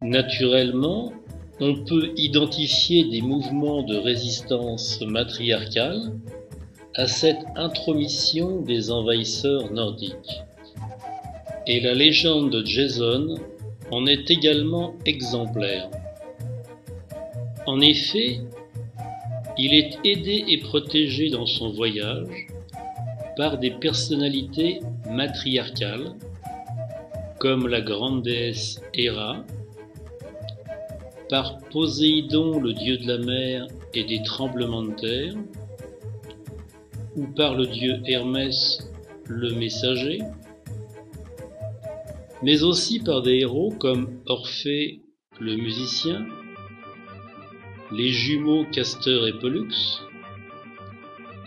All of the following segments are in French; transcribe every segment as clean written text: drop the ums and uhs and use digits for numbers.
Naturellement, on peut identifier des mouvements de résistance matriarcale à cette intromission des envahisseurs nordiques. Et la légende de Jason en est également exemplaire. En effet, il est aidé et protégé dans son voyage par des personnalités matriarcales comme la grande déesse Héra, par Poséidon, le dieu de la mer et des tremblements de terre, ou par le dieu Hermès, le messager, mais aussi par des héros comme Orphée, le musicien, les jumeaux Castor et Pollux,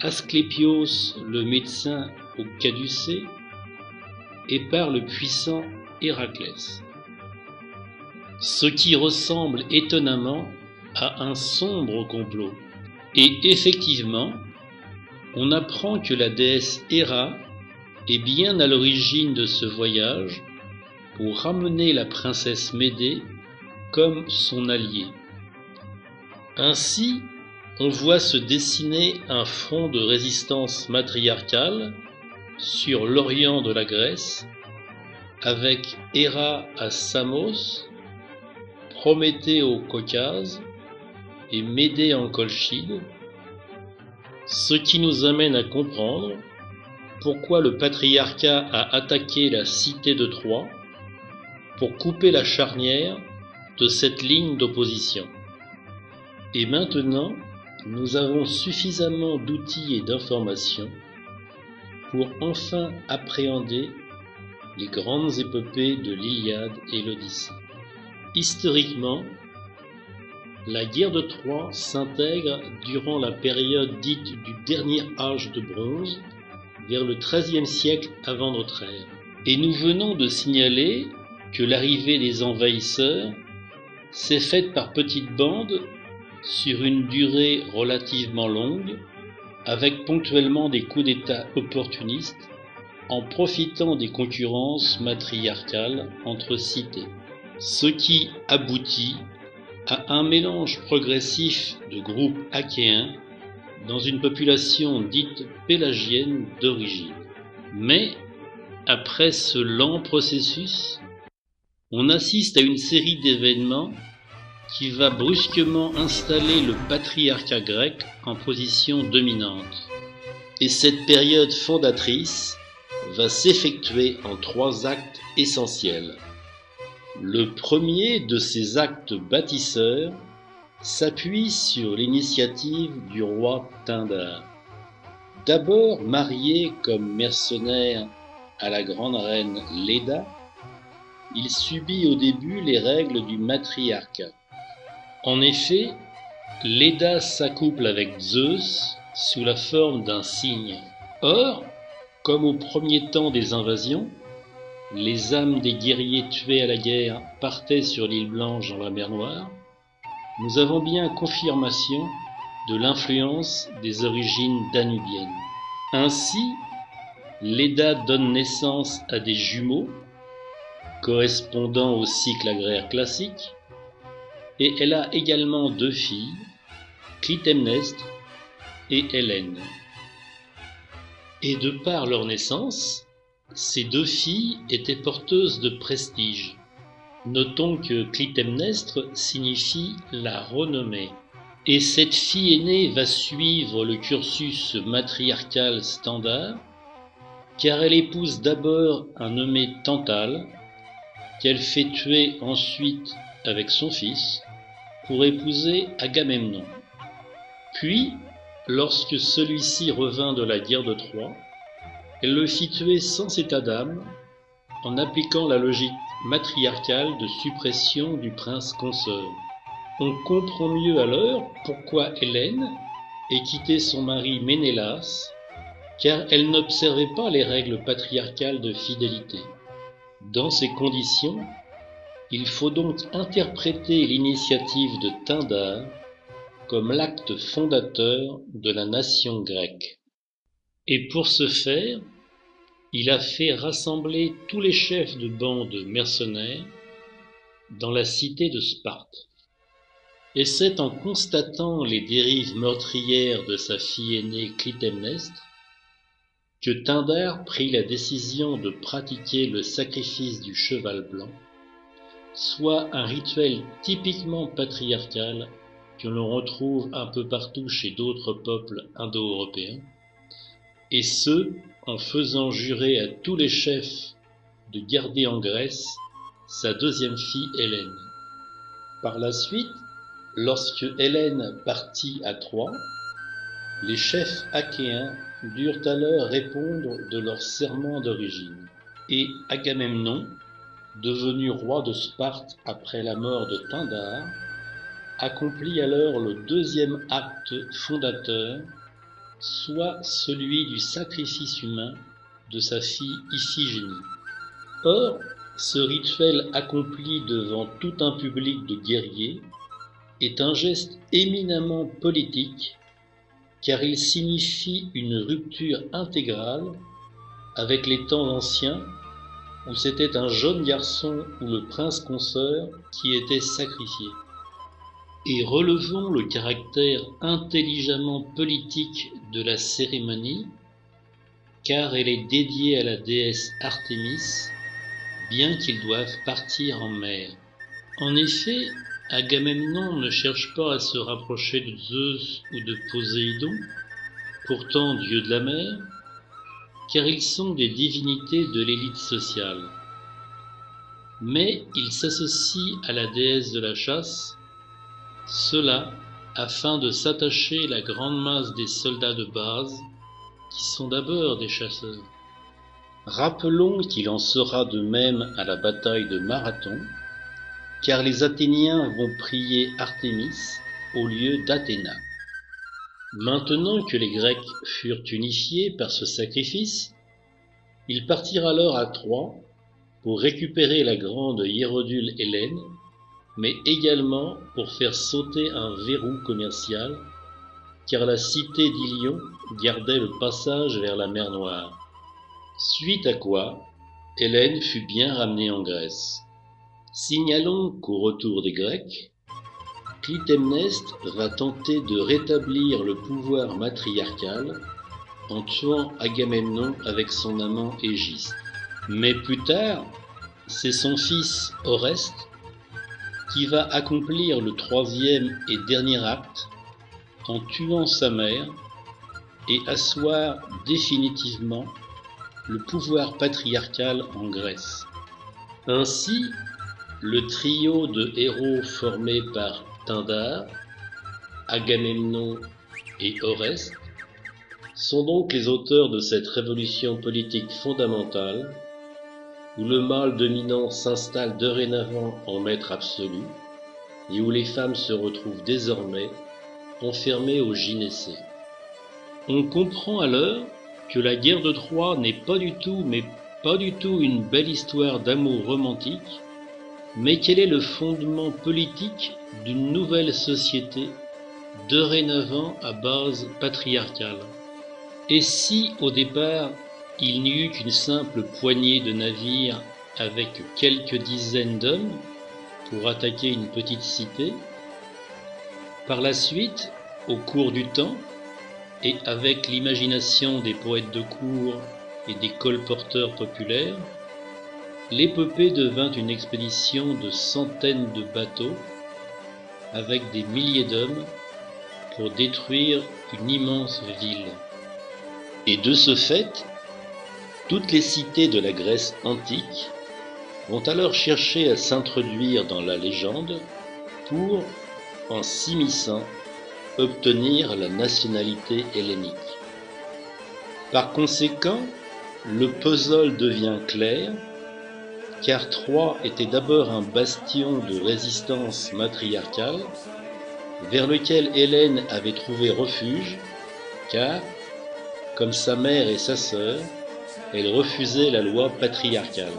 Asclépios, le médecin au caducée, et par le puissant Héraclès. Ce qui ressemble étonnamment à un sombre complot. Et effectivement, on apprend que la déesse Héra est bien à l'origine de ce voyage pour ramener la princesse Médée comme son alliée. Ainsi, on voit se dessiner un front de résistance matriarcale sur l'orient de la Grèce, avec Héra à Samos, Prométhée au Caucase et Médée en Colchide, ce qui nous amène à comprendre pourquoi le patriarcat a attaqué la cité de Troie pour couper la charnière de cette ligne d'opposition. Et maintenant, nous avons suffisamment d'outils et d'informations pour enfin appréhender les grandes épopées de l'Iliade et l'Odyssée. Historiquement, la guerre de Troie s'intègre durant la période dite du dernier âge de bronze, vers le XIIIe siècle avant notre ère. Et nous venons de signaler que l'arrivée des envahisseurs s'est faite par petites bandes sur une durée relativement longue, avec ponctuellement des coups d'État opportunistes, en profitant des concurrences matriarcales entre cités. Ce qui aboutit à un mélange progressif de groupes achéens dans une population dite pélagienne d'origine. Mais, après ce lent processus, on assiste à une série d'événements qui va brusquement installer le patriarcat grec en position dominante. Et cette période fondatrice va s'effectuer en 3 actes essentiels. Le premier de ces actes bâtisseurs s'appuie sur l'initiative du roi Pindare. D'abord marié comme mercenaire à la grande reine Léda, il subit au début les règles du matriarcat. En effet, Léda s'accouple avec Zeus sous la forme d'un cygne. Or, comme au premier temps des invasions, les âmes des guerriers tués à la guerre partaient sur l'île Blanche dans la mer Noire, nous avons bien confirmation de l'influence des origines danubiennes. Ainsi, Léda donne naissance à des jumeaux, correspondant au cycle agraire classique, et elle a également 2 filles, Clytemnestre et Hélène. Et de par leur naissance, ces 2 filles étaient porteuses de prestige. Notons que Clytemnestre signifie la renommée. Et cette fille aînée va suivre le cursus matriarcal standard, car elle épouse d'abord un nommé Tantale, qu'elle fait tuer ensuite avec son fils, pour épouser Agamemnon. Puis, lorsque celui-ci revint de la guerre de Troie, elle le fit tuer sans état d'âme, en appliquant la logique matriarcale de suppression du prince consort. On comprend mieux alors pourquoi Hélène ait quitté son mari Ménélas, car elle n'observait pas les règles patriarcales de fidélité. Dans ces conditions, il faut donc interpréter l'initiative de Pindare comme l'acte fondateur de la nation grecque. Et pour ce faire, il a fait rassembler tous les chefs de bandes mercenaires dans la cité de Sparte. Et c'est en constatant les dérives meurtrières de sa fille aînée Clytemnestre que Pindare prit la décision de pratiquer le sacrifice du cheval blanc, soit un rituel typiquement patriarcal que l'on retrouve un peu partout chez d'autres peuples indo-européens, et ce, en faisant jurer à tous les chefs de garder en Grèce sa deuxième fille Hélène. Par la suite, lorsque Hélène partit à Troie, les chefs achéens durent alors répondre de leur serment d'origine, et Agamemnon, devenu roi de Sparte après la mort de Pindare, accomplit alors le deuxième acte fondateur, soit celui du sacrifice humain de sa fille Iphigénie. Or, ce rituel accompli devant tout un public de guerriers est un geste éminemment politique, car il signifie une rupture intégrale avec les temps anciens où c'était un jeune garçon ou le prince consort qui était sacrifié. Et relevons le caractère intelligemment politique de la cérémonie, car elle est dédiée à la déesse Artémis, bien qu'ils doivent partir en mer. En effet, Agamemnon ne cherche pas à se rapprocher de Zeus ou de Poséidon, pourtant dieux de la mer, car ils sont des divinités de l'élite sociale. Mais il s'associe à la déesse de la chasse, cela afin de s'attacher la grande masse des soldats de base, qui sont d'abord des chasseurs. Rappelons qu'il en sera de même à la bataille de Marathon, car les Athéniens vont prier Artémis au lieu d'Athéna. Maintenant que les Grecs furent unifiés par ce sacrifice, ils partirent alors à Troie pour récupérer la grande hiérodule Hélène, mais également pour faire sauter un verrou commercial, car la cité d'Ilion gardait le passage vers la mer Noire. Suite à quoi, Hélène fut bien ramenée en Grèce. Signalons qu'au retour des Grecs, Clytemnestre va tenter de rétablir le pouvoir matriarcal en tuant Agamemnon avec son amant Égiste. Mais plus tard, c'est son fils Oreste qui va accomplir le troisième et dernier acte en tuant sa mère et asseoir définitivement le pouvoir patriarcal en Grèce. Ainsi, le trio de héros formé par Pindare, Agamemnon et Oreste sont donc les auteurs de cette révolution politique fondamentale où le mâle dominant s'installe dorénavant en maître absolu et où les femmes se retrouvent désormais enfermées au gynécée. On comprend alors que la guerre de Troie n'est pas du tout une belle histoire d'amour romantique, mais quel est le fondement politique d'une nouvelle société dorénavant à base patriarcale. Et si, au départ, il n'y eut qu'une simple poignée de navires avec quelques dizaines d'hommes pour attaquer une petite cité, par la suite, au cours du temps, et avec l'imagination des poètes de cour et des colporteurs populaires, l'épopée devint une expédition de centaines de bateaux avec des milliers d'hommes pour détruire une immense ville. Et de ce fait, toutes les cités de la Grèce antique vont alors chercher à s'introduire dans la légende pour, en s'immisçant, obtenir la nationalité hellénique. Par conséquent, le puzzle devient clair, car Troie était d'abord un bastion de résistance matriarcale, vers lequel Hélène avait trouvé refuge, car, comme sa mère et sa sœur, elle refusait la loi patriarcale.